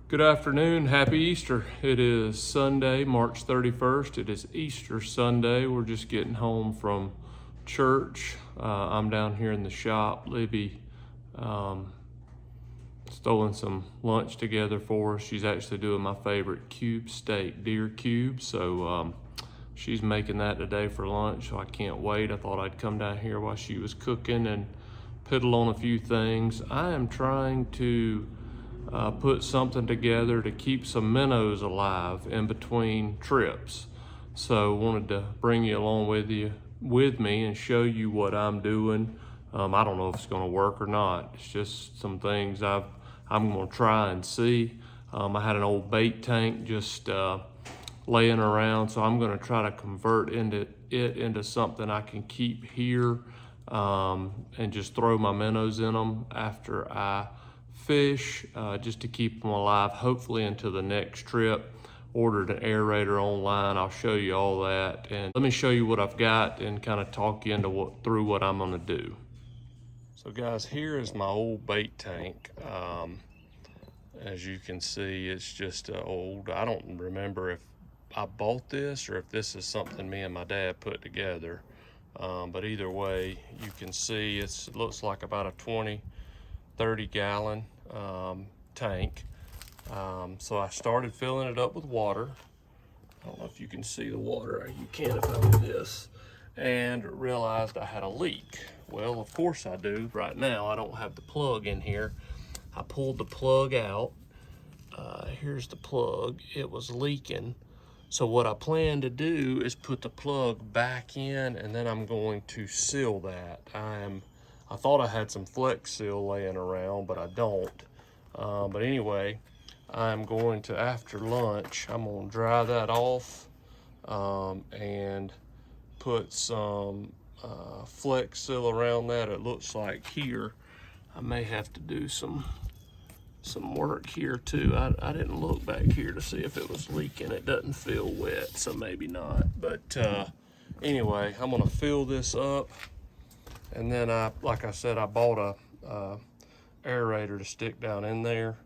Good afternoon, happy Easter. It is Sunday, March 31st. It is Easter Sunday. We're just getting home from church. I'm down here in the shop. Libby stolen some lunch together for us. She's actually doing my favorite cube steak, deer cube. So she's making that today for lunch, so I can't wait. I thought I'd come down here while she was cooking and piddle on a few things. I am trying to put something together to keep some minnows alive in between trips. So wanted to bring you along with me and show you what I'm doing. I don't know if it's going to work or not. It's just some things I'm going to try and see. I had an old bait tank just laying around, so I'm going to try to convert it into something I can keep here and just throw my minnows in them after I fish, just to keep them alive, hopefully into the next trip. Ordered an aerator online. I'll show you all that, and let me show you what I've got and kind of talk you into through what I'm going to do. So guys, here is my old bait tank. As you can see, it's just old. I don't remember if I bought this or if this is something me and my dad put together, but either way, you can see it looks like about a 30 gallon tank. So I started filling it up with water. I don't know if you can see the water. You can if I do this. And realized I had a leak. Well, of course I do. Right now I don't have the plug in here. I pulled the plug out. Here's the plug. It was leaking. So what I plan to do is put the plug back in, and then I'm going to seal that. I thought I had some Flex Seal laying around, but I don't. But anyway, I'm going to, after lunch, I'm going to dry that off and put some Flex Seal around that. It looks like here I may have to do some work here too. I didn't look back here to see if it was leaking. It doesn't feel wet, so maybe not. But anyway, I'm going to fill this up. And then like I said, I bought a aerator to stick down in there.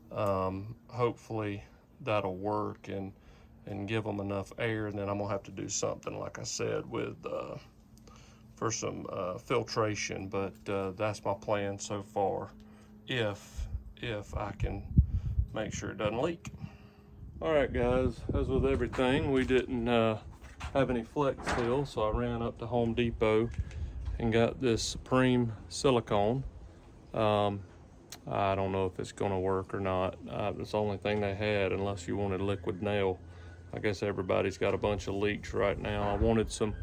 Hopefully that'll work and give them enough air. And then I'm gonna have to do something, like I said, with for some filtration. But that's my plan so far, if I can make sure it doesn't leak. All right, guys. As with everything, we didn't have any Flex Seal, so I ran up to Home Depot and got this Supreme silicone. I don't know if it's gonna work or not. It's the only thing they had, unless you wanted liquid nail. I guess everybody's got a bunch of leaks right now. I wanted some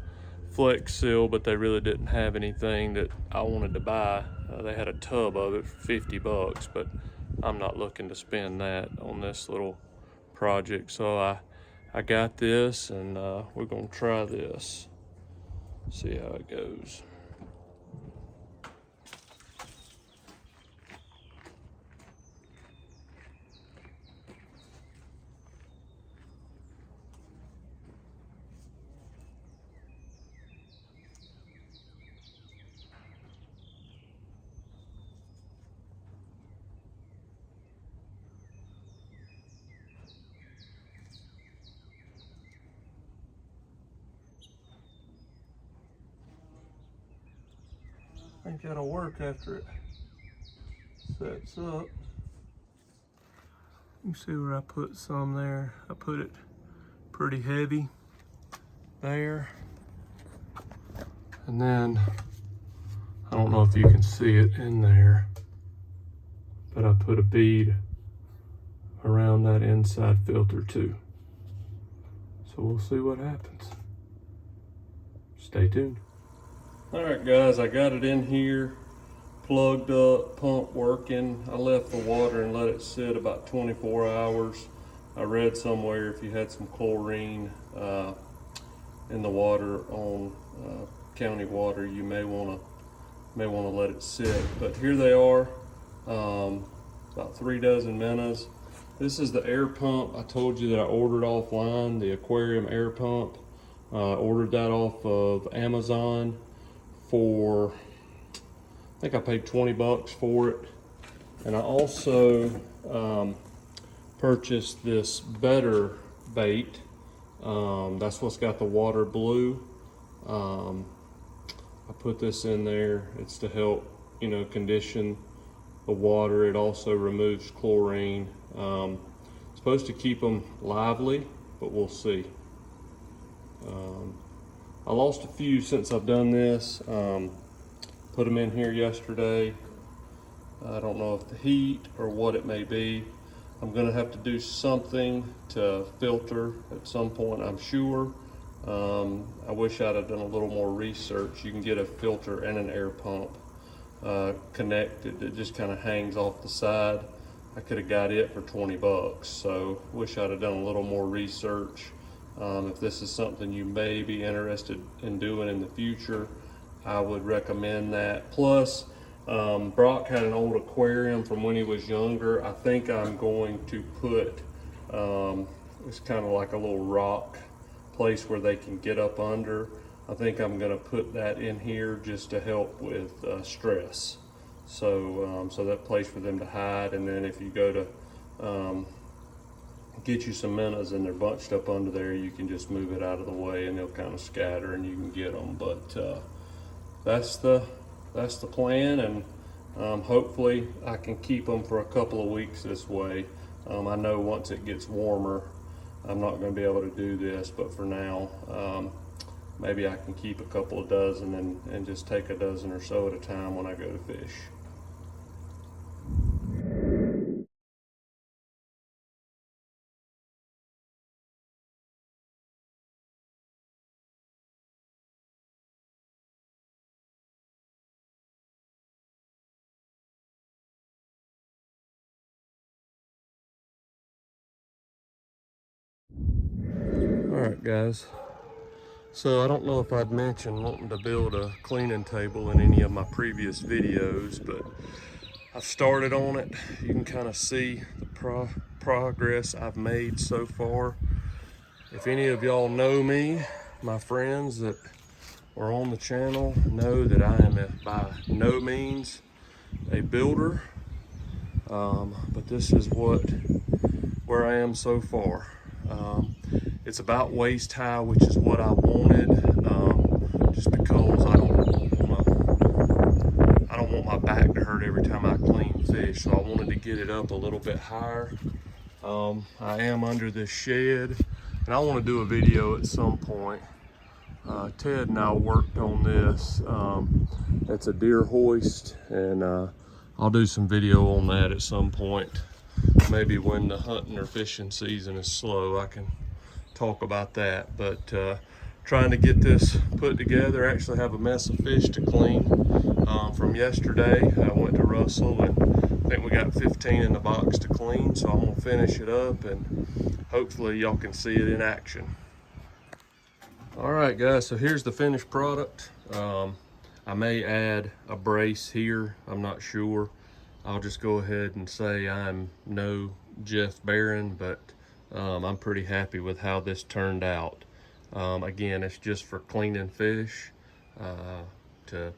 Flex Seal, but they really didn't have anything that I wanted to buy. They had a tub of it for 50 bucks, but I'm not looking to spend that on this little project. So I got this, and we're gonna try this, see how it goes. I think that'll work after it sets up. You see where I put some there? I put it pretty heavy there. And then, I don't know if you can see it in there, but I put a bead around that inside filter too. So we'll see what happens. Stay tuned. All right, guys, I got it in here, plugged up, pump working. I left the water and let it sit about 24 hours. I read somewhere if you had some chlorine in the water on county water, you may want to let it sit. But here they are, about 3 dozen minnows. This is the air pump I told you that I ordered offline, the aquarium air pump. Ordered that off of Amazon for, I think I paid 20 bucks for it. And I also purchased this Better bait. That's what's got the water blue. I put this in there. It's to help, condition the water. It also removes chlorine. Supposed to keep them lively, but we'll see. I lost a few since I've done this. Put them in here yesterday. I don't know if the heat or what it may be. I'm gonna have to do something to filter at some point, I'm sure. I wish I'd have done a little more research. You can get a filter and an air pump connected. It just kind of hangs off the side. I could have got it for 20 bucks. So wish I'd have done a little more research. If this is something you may be interested in doing in the future, I would recommend that. Plus, Brock had an old aquarium from when he was younger. I think I'm going to put, it's kind of like a little rock place where they can get up under. I think I'm going to put that in here just to help with stress. So that place for them to hide. And then if you go to get you some minnows and they're bunched up under there, you can just move it out of the way and they'll kind of scatter and you can get them. But that's the plan, and hopefully I can keep them for a couple of weeks this way. I know once it gets warmer, I'm not going to be able to do this, but for now, maybe I can keep a couple of dozen and just take a dozen or so at a time when I go to fish. Alright guys, so I don't know if I'd mentioned wanting to build a cleaning table in any of my previous videos, but I've started on it. You can kind of see the progress I've made so far. If any of y'all know me, my friends that are on the channel know that I am by no means a builder, but this is where I am so far. It's about waist high, which is what I wanted, just because I don't want my back to hurt every time I clean fish. So I wanted to get it up a little bit higher. I am under this shed, and I want to do a video at some point. Ted and I worked on this. It's a deer hoist, and I'll do some video on that at some point. Maybe when the hunting or fishing season is slow, I can talk about that. But trying to get this put together. I actually have a mess of fish to clean from yesterday. I went to Russell and I think we got 15 in the box to clean, so I'm gonna finish it up and hopefully y'all can see it in action. All right guys, so here's the finished product. I may add a brace here, I'm not sure. I'll just go ahead and say I'm no Jeff Barron, but I'm pretty happy with how this turned out. Again, it's just for cleaning fish, to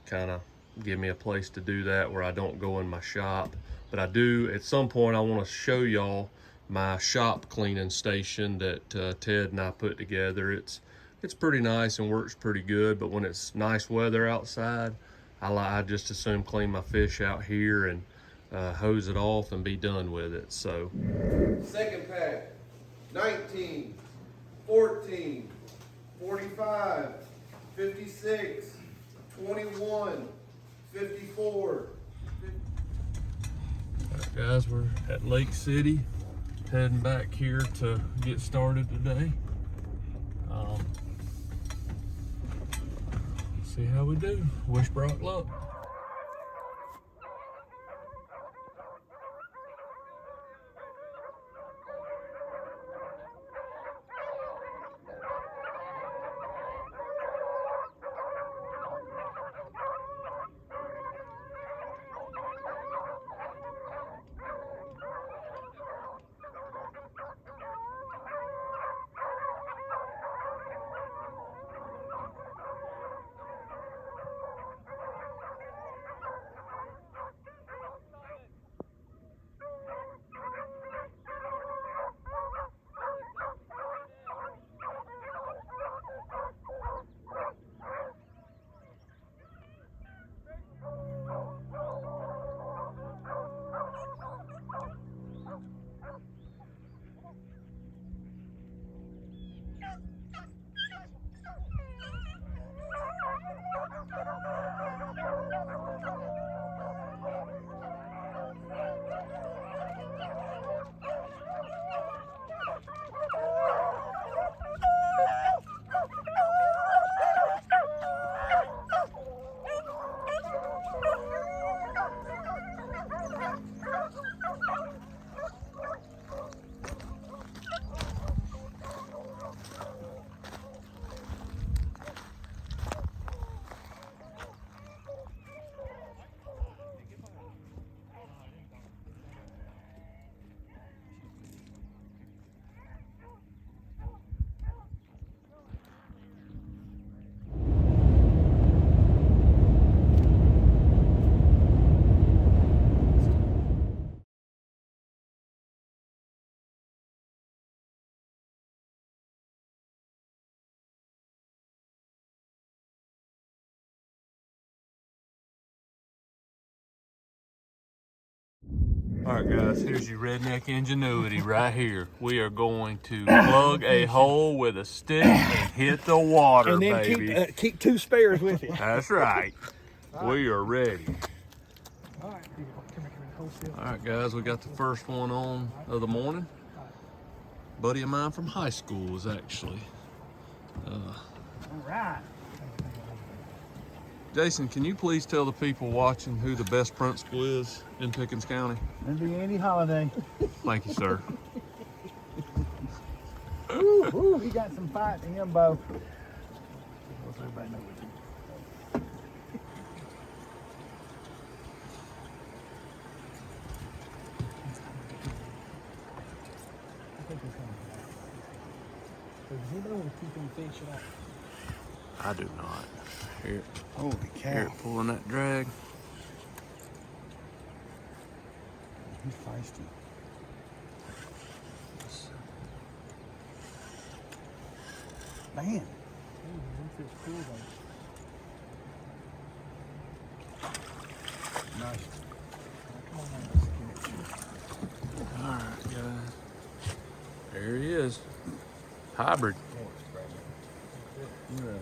kind of give me a place to do that where I don't go in my shop. But I do, at some point, I want to show y'all my shop cleaning station that Ted and I put together. It's pretty nice and works pretty good, but when it's nice weather outside, I just assume clean my fish out here and hose it off and be done with it. So second pack, 19, 14, 45, 56, 21, 54. Alright guys, we're at Lake City, heading back here to get started today. See how we do. Wish Brock luck. All right, guys, here's your redneck ingenuity right here. We are going to plug a hole with a stick and hit the water, And then baby. keep 2 spares with you. That's right. We are ready. All right, All right, guys, we got the first one on of the morning. Buddy of mine from high school is actually. All right. Jason, can you please tell the people watching who the best principal is in Pickens County? That'd be Andy Holiday. Thank you, sir. Ooh, he got some fight in him, Bo. I do not. Here, Holy here, cow. pulling that drag. He's feisty. Man. Nice. All right, guys. There he is. Hybrid. Yeah.